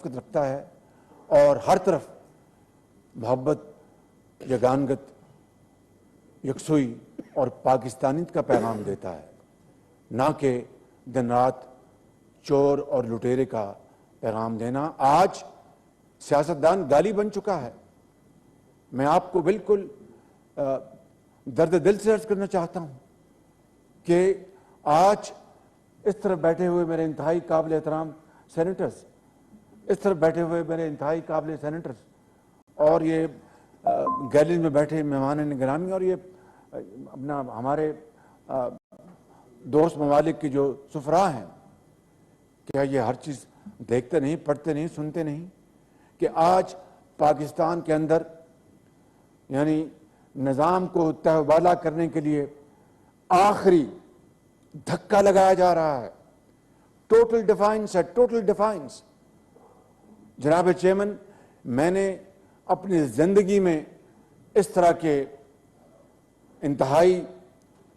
شفقت رکھتا ہے اور ہر طرف محبت، یگانگت، یکسوئی اور پاکستانیت کا پیغام دیتا ہے، نہ کہ دن رات چور اور لٹیرے کا پیغام دینا۔ آج سیاستدان گالی بن چکا ہے۔ میں آپ کو بالکل درد دل سے عرض کرنا چاہتا ہوں کہ آج اس طرف بیٹھے ہوئے میرے انتہائی قابل احترام سینیٹرز، اس طرف بیٹھے ہوئے میرے انتہائی قابل سینیٹرز، اور یہ گیلری میں بیٹھے مہمان گرامی، اور یہ اپنا ہمارے دوست ممالک کی جو سفراء ہیں، کیا یہ ہر چیز دیکھتے نہیں، پڑھتے نہیں، سنتے نہیں کہ آج پاکستان کے اندر یعنی نظام کو تہوالہ کرنے کے لیے آخری دھکا لگایا جا رہا ہے۔ ٹوٹل ڈیفائنس ہے، ٹوٹل ڈیفائنس۔ جناب چیئرمین، میں نے اپنی زندگی میں اس طرح کے انتہائی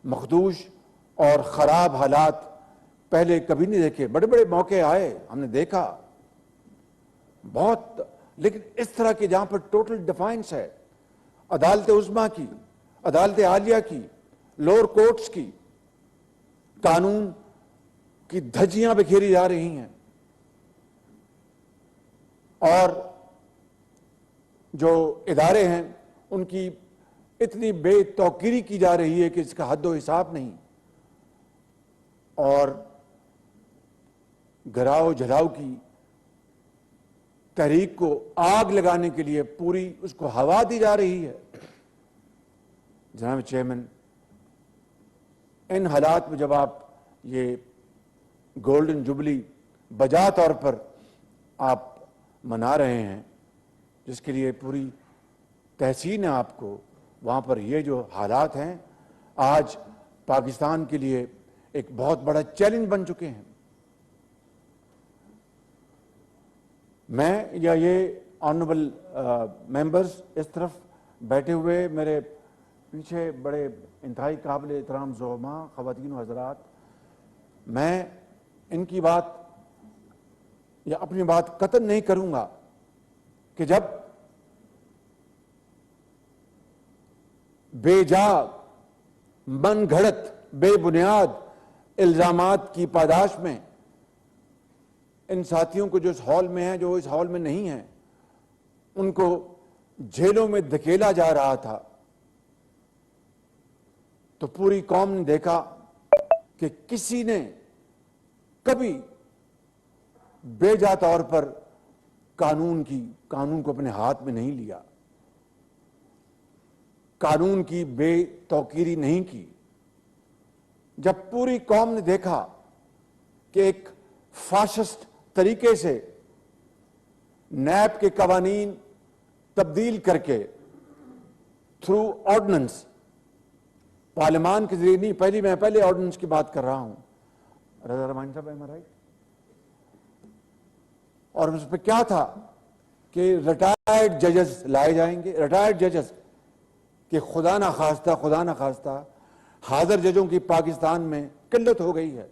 مخدوش اور خراب حالات پہلے کبھی نہیں دیکھے۔ بڑے بڑے موقع آئے، ہم نے دیکھا بہت، لیکن اس طرح کے جہاں پر ٹوٹل ڈیفائنس ہے، عدالت عظمیٰ کی، عدالت عالیہ کی، لوور کورٹس کی، قانون کی دھجیاں بکھیری جا رہی ہیں، اور جو ادارے ہیں ان کی اتنی بے توقیری کی جا رہی ہے کہ اس کا حد و حساب نہیں، اور گراؤ جلاؤ کی تحریک کو آگ لگانے کے لیے پوری اس کو ہوا دی جا رہی ہے۔ جناب چیئرمین، ان حالات میں جب آپ یہ گولڈن جوبلی بجا طور پر آپ منا رہے ہیں، جس کے لیے پوری تحسین ہے آپ کو، وہاں پر یہ جو حالات ہیں آج پاکستان کے لیے ایک بہت بڑا چیلنج بن چکے ہیں۔ میں یا یہ آنریبل ممبرز اس طرف بیٹھے ہوئے میرے پیچھے بڑے انتہائی قابل احترام زعماء، خواتین و حضرات، میں ان کی بات یا اپنی بات قطعاً نہیں کروں گا کہ جب بے جا، من گھڑت، بے بنیاد الزامات کی پاداش میں ان ساتھیوں کو جو اس ہال میں ہیں، جو اس ہال میں نہیں ہیں، ان کو جیلوں میں دھکیلا جا رہا تھا، تو پوری قوم نے دیکھا کہ کسی نے کبھی بے جا طور پر قانون کو اپنے ہاتھ میں نہیں لیا، قانون کی بے توقیری نہیں کی۔ جب پوری قوم نے دیکھا کہ ایک فاشسٹ طریقے سے نیب کے قوانین تبدیل کر کے تھرو آرڈیننس، پارلیمان کے ذریعے نہیں، میں پہلے آرڈیننس کی بات کر رہا ہوں، رضا رحمان صاحب ایم آر آئی، اور اس پہ کیا تھا کہ ریٹائرڈ ججز لائے جائیں گے، ریٹائرڈ ججز، کہ خدا نہ خواستہ حاضر ججوں کی پاکستان میں قلت ہو گئی ہے۔